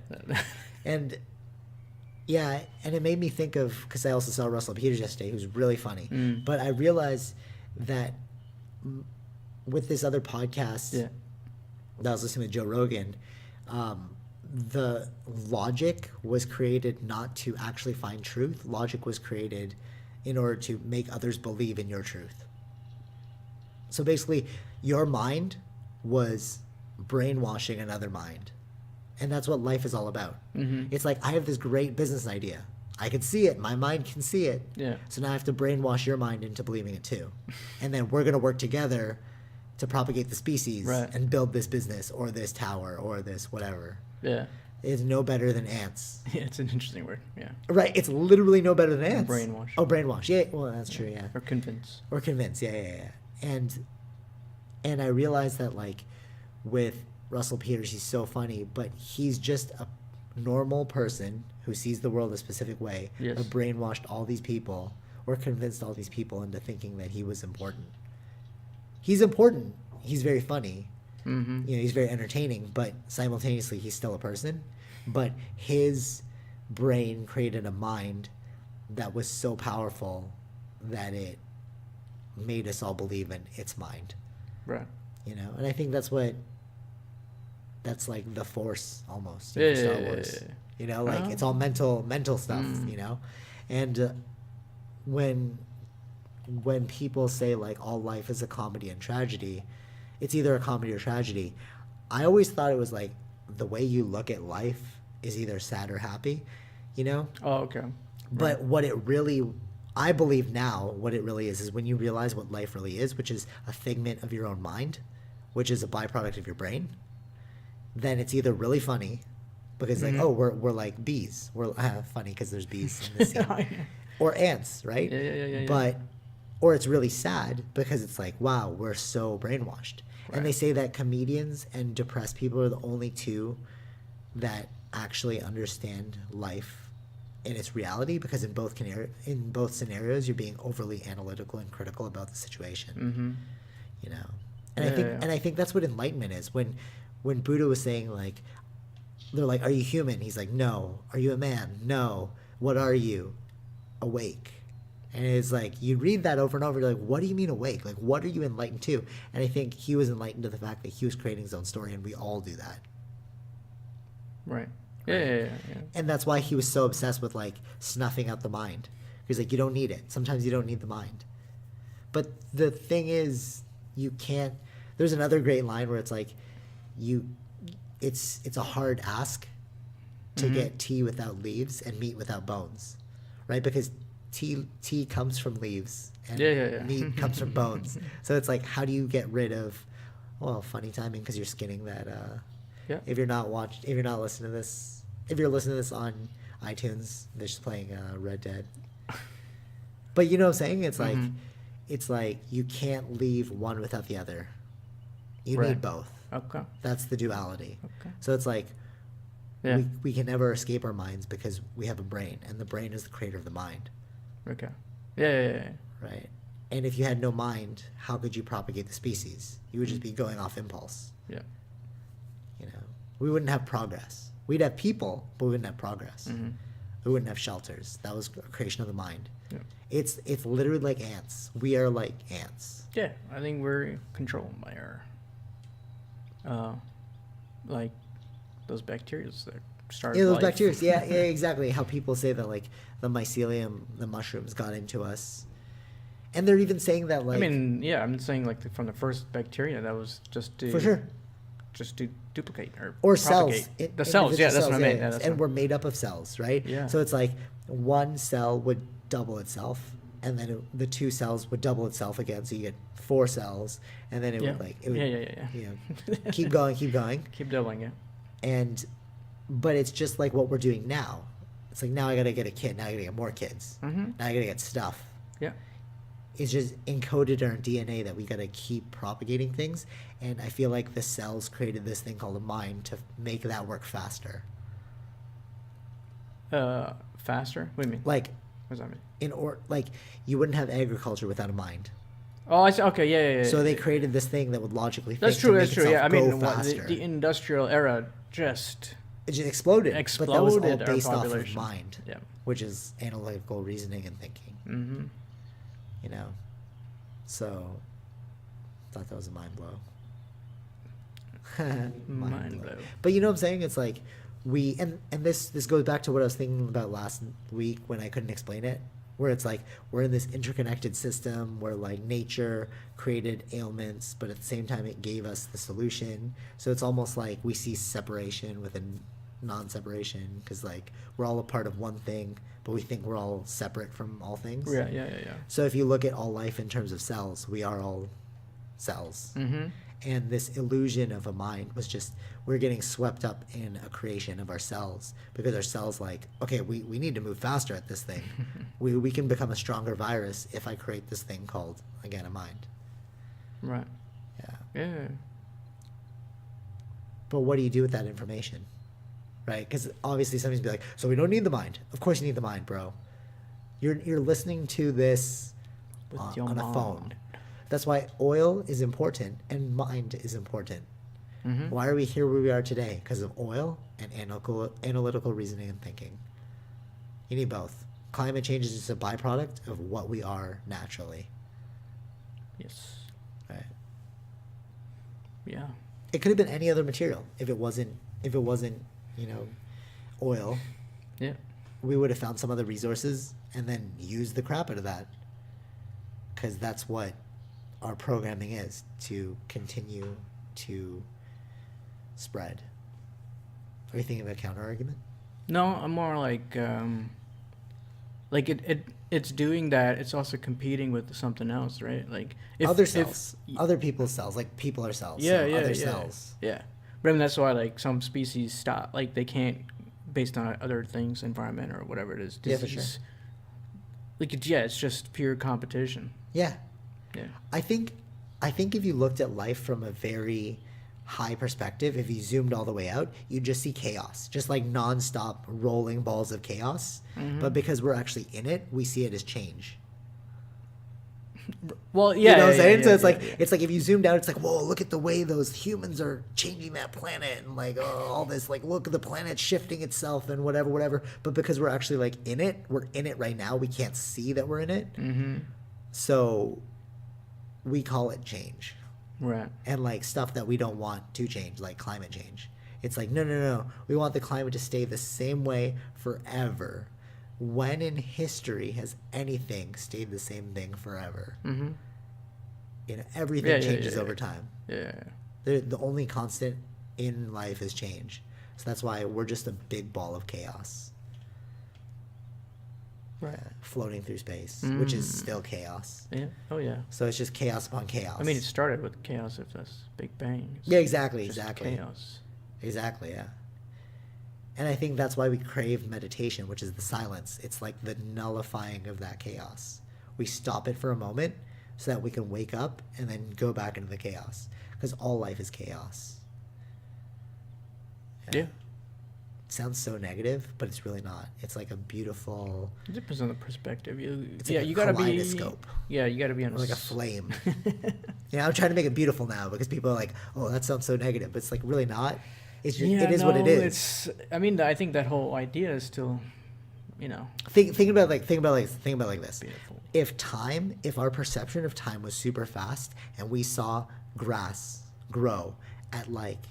And yeah, and it made me think of, because I also saw Russell Peters yesterday, who's really funny. Mm. But I realized that with this other podcast Yeah. that I was listening to Joe Rogan, the logic was created not to actually find truth. Logic was created in order to make others believe in your truth. So basically, your mind was brainwashing another mind. And that's what life is all about. Mm-hmm. It's like, I have this great business idea. I can see it. My mind can see it. Yeah. So now I have to brainwash your mind into believing it too. And then we're going to work together to propagate the species Right. and build this business or this tower or this whatever. Yeah. It's no better than ants. Yeah, it's an interesting word. Yeah. Right. It's literally no better than ants. Brainwash. Oh, brainwash. Yeah. Well, that's true. Yeah. Or convince. Or convince. Yeah. And I realized that, like, with Russell Peters, he's so funny, but he's just a normal person who sees the world a specific way, Yes. but brainwashed all these people or convinced all these people into thinking that he was important. He's important. He's very funny. Mm-hmm. He's very entertaining, but simultaneously he's still a person. But his brain created a mind that was so powerful that it made us all believe in its mind. Right. And I think that's like the Force almost Yeah, in Star yeah, Wars. yeah. Like Oh. it's all mental stuff. And when people say like all life is a comedy and tragedy, it's either a comedy or tragedy. I always thought it was like the way you look at life is either sad or happy, Oh, okay. But what it really, I believe now, what it really is when you realize what life really is, which is a figment of your own mind, which is a byproduct of your brain, then it's either really funny because like, oh, we're like bees. We're funny because there's bees in the scene. Or ants, right? Yeah. But, or it's really sad because it's like, wow, we're so brainwashed. Right. And they say that comedians and depressed people are the only two that actually understand life in its reality, because in both scenarios you're being overly analytical and critical about the situation. Mm-hmm. And I think that's what enlightenment is. When Buddha was saying, like, they're like, are you human? He's like, no. Are you a man? No. What are you? Awake. And it's like, you read that over and over, you're like, what do you mean awake? Like, what are you enlightened to? And I think he was enlightened to the fact that he was creating his own story, and we all do that. Right. Yeah. And that's why he was so obsessed with, like, snuffing out the mind. He's like, you don't need it. Sometimes you don't need the mind. But the thing is, you can't... There's another great line where it's like, it's a hard ask to get tea without leaves and meat without bones, right? Because tea comes from leaves and meat comes from bones. So it's like, how do you get rid of... Well, funny timing, because you're skinning that... If you're listening to this on iTunes, they're just playing Red Dead. But you know what I'm saying? It's like you can't leave one without the other. You need both. Okay. That's the duality. Okay. So it's like we can never escape our minds because we have a brain, and the brain is the creator of the mind. Okay. Yeah. Right. And if you had no mind, how could you propagate the species? You would just be going off impulse. Yeah. We wouldn't have progress. We'd have people, but we wouldn't have progress. Mm-hmm. We wouldn't have shelters. That was a creation of the mind. Yeah. It's literally like ants. We are like ants. Yeah, I think we're controlled by our, like those bacteria that started. Yeah, those life. bacteria. Yeah, exactly. How people say that, like, the mycelium, the mushrooms got into us. And they're even saying that, like... I mean, yeah, I'm saying, like, from the first bacteria, that was just to... For sure. Just to duplicate or cells. propagate. The cells, yeah, that's what I meant. Yeah, and we're made up of cells, right? Yeah. So it's like one cell would double itself, and then the two cells would double itself again, so you get 4 cells, and then it would, like... It would, Yeah. Keep going. Keep doubling it. But it's just like what we're doing now. It's like, now I gotta get a kid, now I gotta get more kids. Mm-hmm. Now I gotta get stuff. Yeah. It's just encoded in our DNA that we gotta keep propagating things, and I feel like the cells created this thing called a mind to make that work faster. Faster? What do you mean? Like, what does that mean? like, you wouldn't have agriculture without a mind. Oh, I see. Okay, yeah. So they created this thing that would logically think That's to true. make That's true. itself Yeah, I go mean, faster. the industrial era just It just exploded. But that was all exploded our based off of population. mind, Yeah. which is analytical reasoning and thinking. Mm-hmm. You know, so thought that was a mind blow. Mind blow. But you know what I'm saying? It's like and this goes back to what I was thinking about last week when I couldn't explain it. Where it's like we're in this interconnected system where like nature created ailments, but at the same time it gave us the solution. So it's almost like we see separation within non-separation because like we're all a part of one thing, but we think we're all separate from all things. Yeah. So if you look at all life in terms of cells, we are all cells. Mm-hmm. And this illusion of a mind was just we're getting swept up in a creation of our cells because our cells like, okay, we need to move faster at this thing. we can become a stronger virus if I create this thing called, again, a mind. Right. Yeah. But what do you do with that information? Right? Because obviously somebody's be like, so we don't need the mind. Of course you need the mind, bro. You're listening to this With your on a mind. phone. That's why oil is important and mind is important. Mm-hmm. Why are we here where we are today? Because of oil and analytical reasoning and thinking. You need both. Climate change is just a byproduct of what we are naturally. Yes. Right? Yeah. It could have been any other material if it wasn't, oil. Yeah. We would have found some other resources and then used the crap out of that. Because that's what our programming is, to continue to spread. Are you thinking of a counter argument? No, I'm more like it's doing that. It's also competing with something else, right? Like Other cells, other people's cells, like people are cells. Yeah, so yeah, other yeah. cells. Yeah, but I mean that's why like some species stop. Like they can't, based on other things, environment or whatever it is. Yeah, for sure. Like it's just pure competition. Yeah. Yeah. I think if you looked at life from a very high perspective, if you zoomed all the way out, you'd just see chaos, just like nonstop rolling balls of chaos. Mm-hmm. But because we're actually in it, we see it as change. Well, yeah. You know what I'm saying? So yeah. it's like if you zoomed out, it's like, whoa, look at the way those humans are changing that planet and like all this, like look at the planet shifting itself and whatever. But because we're actually like in it, we're in it right now. We can't see that we're in it. Mm-hmm. So we call it change. Right. And like stuff that we don't want to change, like climate change. It's like, no. We want the climate to stay the same way forever. When in history has anything stayed the same thing forever? Mm-hmm. Everything changes over time. Yeah. The only constant in life is change. So that's why we're just a big ball of chaos. Right. Floating through space, which is still chaos. Yeah. Oh yeah. So it's just chaos upon chaos. I mean, it started with chaos. If that's Big Bang. It's yeah, exactly. Chaos. Exactly, yeah. And I think that's why we crave meditation, which is the silence. It's like the nullifying of that chaos. We stop it for a moment so that we can wake up and then go back into the chaos. Because all life is chaos. Yeah. It sounds so negative, but it's really not. It's like a beautiful... It depends on the perspective. It's Yeah, like a you gotta be. kaleidoscope. Yeah, you gotta be on Or like a flame. I'm trying to make it beautiful now because people are like, oh, that sounds so negative. But it's like really not. It's just, it is what it is. I mean, I think that whole idea is still, Think about like this. beautiful. If our perception of time was super fast and we saw grass grow at like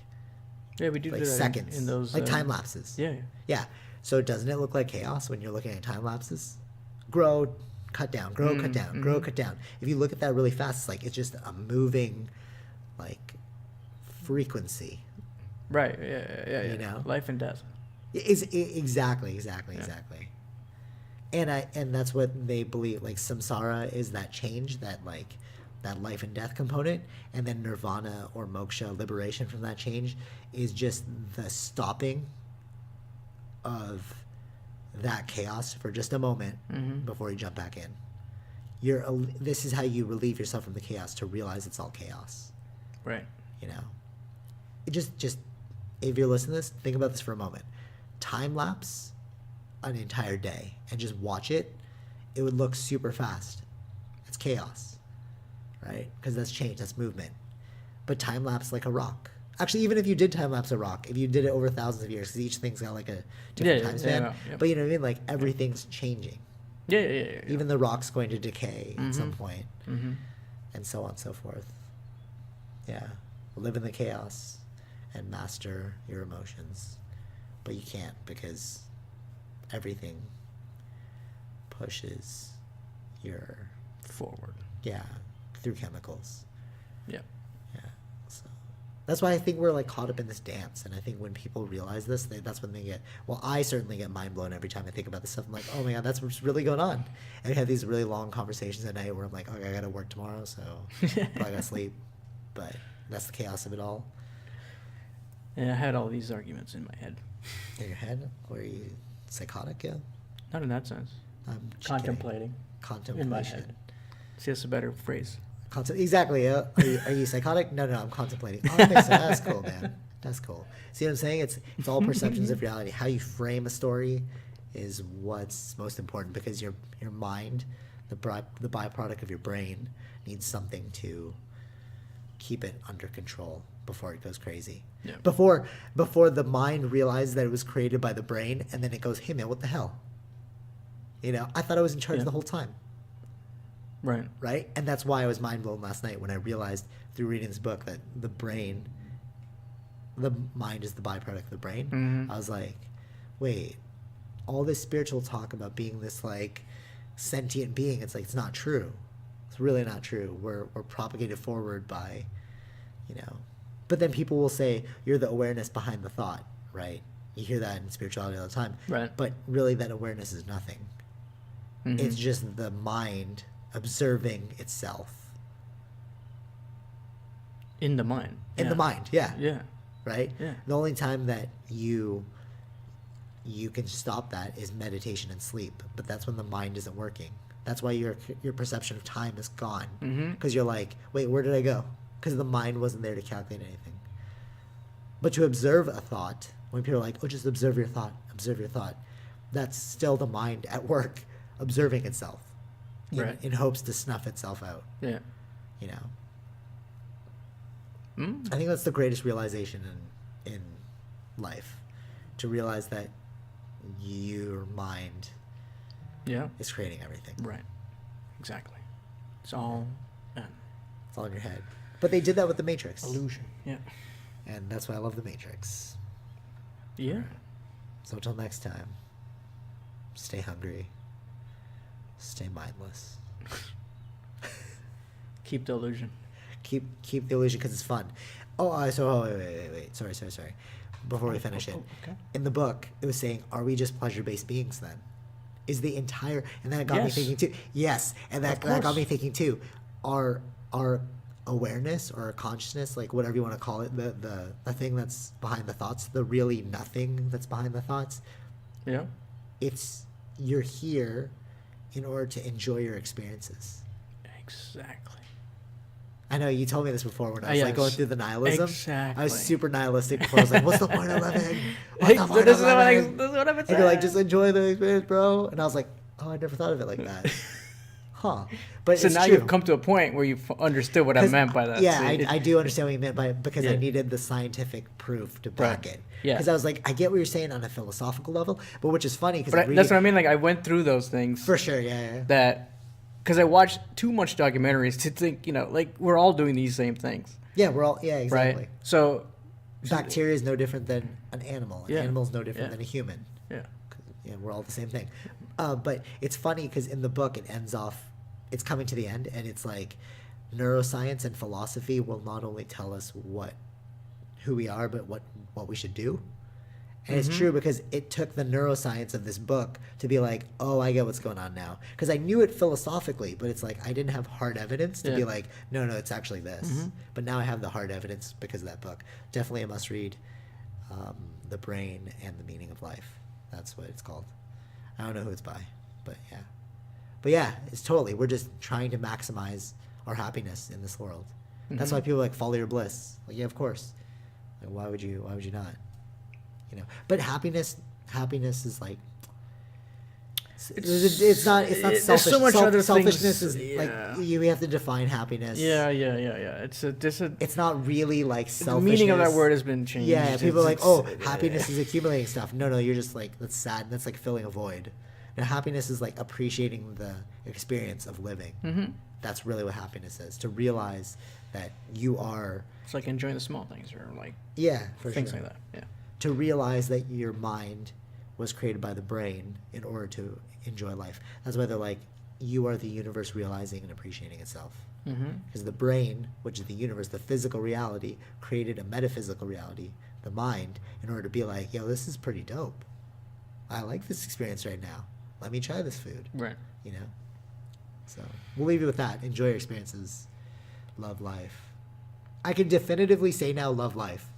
Yeah, we do that seconds, in those like time lapses. Yeah. So doesn't it look like chaos when you're looking at time lapses? Grow, cut down, grow, cut down, grow, cut down. If you look at that really fast, it's just a moving, like, frequency. Right. Yeah. Life and death. Exactly. And that's what they believe. Like samsara is that change, that life and death component, and then nirvana or moksha, liberation from that change, is just the stopping of that chaos for just a moment before you jump back in. This is how you relieve yourself from the chaos, to realize it's all chaos. Right. It just if you're listening to this, think about this for a moment. Time lapse an entire day and just watch it. It would look super fast. It's chaos. right? Because that's change, that's movement. But time lapse like a rock. Actually, even if you did time lapse a rock, if you did it over thousands of years, because each thing's got like a different time span. But you know what I mean? Like everything's changing. Yeah. Even the rock's going to decay at some point, Mm-hmm. and so on and so forth. Yeah, live in the chaos and master your emotions, but you can't because everything pushes your Forward. through chemicals. Yeah. So that's why I think we're like caught up in this dance, and I think when people realize this, that's when they get. Well, I certainly get mind blown every time I think about this stuff. I'm like, oh my god, that's what's really going on. And we have these really long conversations at night where I'm like, okay, I gotta work tomorrow, so probably gotta sleep. But that's the chaos of it all. Yeah, I had all these arguments in my head. In your head, or are you psychotic? Yeah. Not in that sense. I'm just Contemplating. kidding. Contemplation. In my head. See, that's a better phrase. Exactly. Are you psychotic? No, I'm contemplating. Oh, that makes sense. That's cool, man. That's cool. See what I'm saying? It's all perceptions of reality. How you frame a story is what's most important, because your mind, the byproduct of your brain, needs something to keep it under control before it goes crazy. Yeah. Before the mind realized that it was created by the brain, and then it goes, hey man, what the hell? You know, I thought I was in charge the whole time. Right? And that's why I was mind blown last night when I realized through reading this book that the mind is the byproduct of the brain. Mm-hmm. I was like, wait, all this spiritual talk about being this like sentient being, it's like, it's not true. It's really not true. We're propagated forward by, you know, but then people will say you're the awareness behind the thought, right? You hear that in spirituality all the time. Right. But really that awareness is nothing. Mm-hmm. It's just the mind observing itself. In the mind. In the mind, yeah. Yeah. Right? Yeah. The only time that you can stop that is meditation and sleep, but that's when the mind isn't working. That's why your perception of time is gone, because you're like, wait, where did I go? Because the mind wasn't there to calculate anything. But to observe a thought, when people are like, oh, just observe your thought, that's still the mind at work observing itself in hopes to snuff itself out. Yeah. You know? I think that's the greatest realization in life, to realize that your mind is creating everything. Right. Exactly. It's all It's all in your head. But they did that with the Matrix. illusion. Yeah. And that's why I love the Matrix. Yeah. So until next time, stay hungry, stay mindless. Keep the illusion. Keep the illusion, because it's fun. Wait. Sorry. Before we finish it. Okay. In the book, it was saying, are we just pleasure-based beings then? Is the entire... And that got me thinking too. Yes. And that got me thinking too. Our awareness or consciousness, like whatever you want to call it, the thing that's behind the thoughts, the really nothing that's behind the thoughts. Yeah. You're here in order to enjoy your experiences. Exactly. I know you told me this before when I was like going through the nihilism. Exactly. I was super nihilistic before. I was like, what's the point of living? This is what I've been saying. And you're like, just enjoy the experience, bro. And I was like, oh, I never thought of it like that. Huh. But So it's now true. you've come to a point where you've understood what I meant by that. Yeah, So I do understand what you meant by it, because I Yeah. needed the scientific proof to back it. Yeah. Because I was like, I get what you're saying on a philosophical level, but which is funny because that's what I mean. Like I went through those things. For sure, yeah. That, because I watched too much documentaries to think, like we're all doing these same things. Yeah, we're all, yeah, exactly. Right. So. Bacteria is no different than an animal. An animal is no different than a human. Yeah. Yeah, we're all the same thing. But it's funny because in the book it ends off, it's coming to the end, and it's like neuroscience and philosophy will not only tell us who we are, but what we should do. And it's true, because it took the neuroscience of this book to be like, oh, I get what's going on now. Because I knew it philosophically, but it's like I didn't have hard evidence to be like, no, it's actually this. But now I have the hard evidence because of that book. Definitely a must read. The Brain and the Meaning of Life. That's what it's called. I don't know who it's by, but yeah. But yeah, it's totally, we're just trying to maximize our happiness in this world. That's why people like follow your bliss. Like, yeah, of course. Like, why would you not? You know, but happiness is like, It's not there's selfish. so much other Selfishness things. is Yeah. like you have to define happiness. Yeah. It's not really like the selfishness. meaning of that word has been changed. Yeah, people are like, It's- oh, happiness is accumulating stuff. No, you're just like, that's sad. That's like filling a void. Now, happiness is like appreciating the experience of living. Mm-hmm. That's really what happiness is. To realize that you are. It's like enjoying the small things, or like Yeah, for things sure. like that. Yeah. To realize that your mind was created by the brain in order to enjoy life. That's why they're like, you are the universe realizing and appreciating itself. Mm-hmm. Because the brain, which is the universe, the physical reality, created a metaphysical reality, the mind, in order to be like, yo, this is pretty dope. I like this experience right now. Let me try this food. Right. You know? So we'll leave you with that. Enjoy your experiences. Love life. I can definitively say now, love life.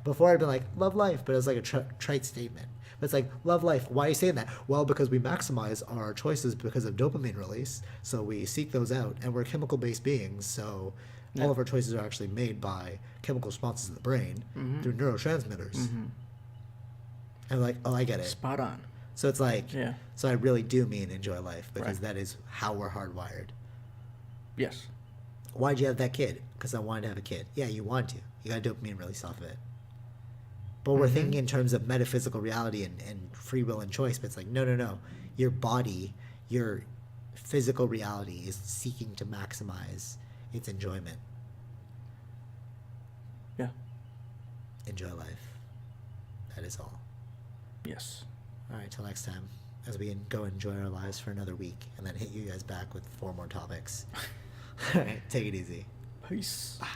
Before I'd been like, love life, but it was like a trite statement. But it's like, love life. Why are you saying that? Well, because we maximize our choices because of dopamine release. So we seek those out, and we're chemical-based beings. So all of our choices are actually made by chemical responses in the brain through neurotransmitters. Mm-hmm. And I'm like, oh, I get it. Spot on. So it's like, Yeah. so I really do mean enjoy life because Right. that is how we're hardwired. Yes. Why'd you have that kid? Because I wanted to have a kid. Yeah, you want to. You got dopamine release off of it. But we're thinking in terms of metaphysical reality and free will and choice. But it's like, no. Your body, your physical reality is seeking to maximize its enjoyment. Yeah. Enjoy life. That is all. Yes. All right, till next time. As we go enjoy our lives for another week and then hit you guys back with 4 more topics. All right, take it easy. Peace. Bye.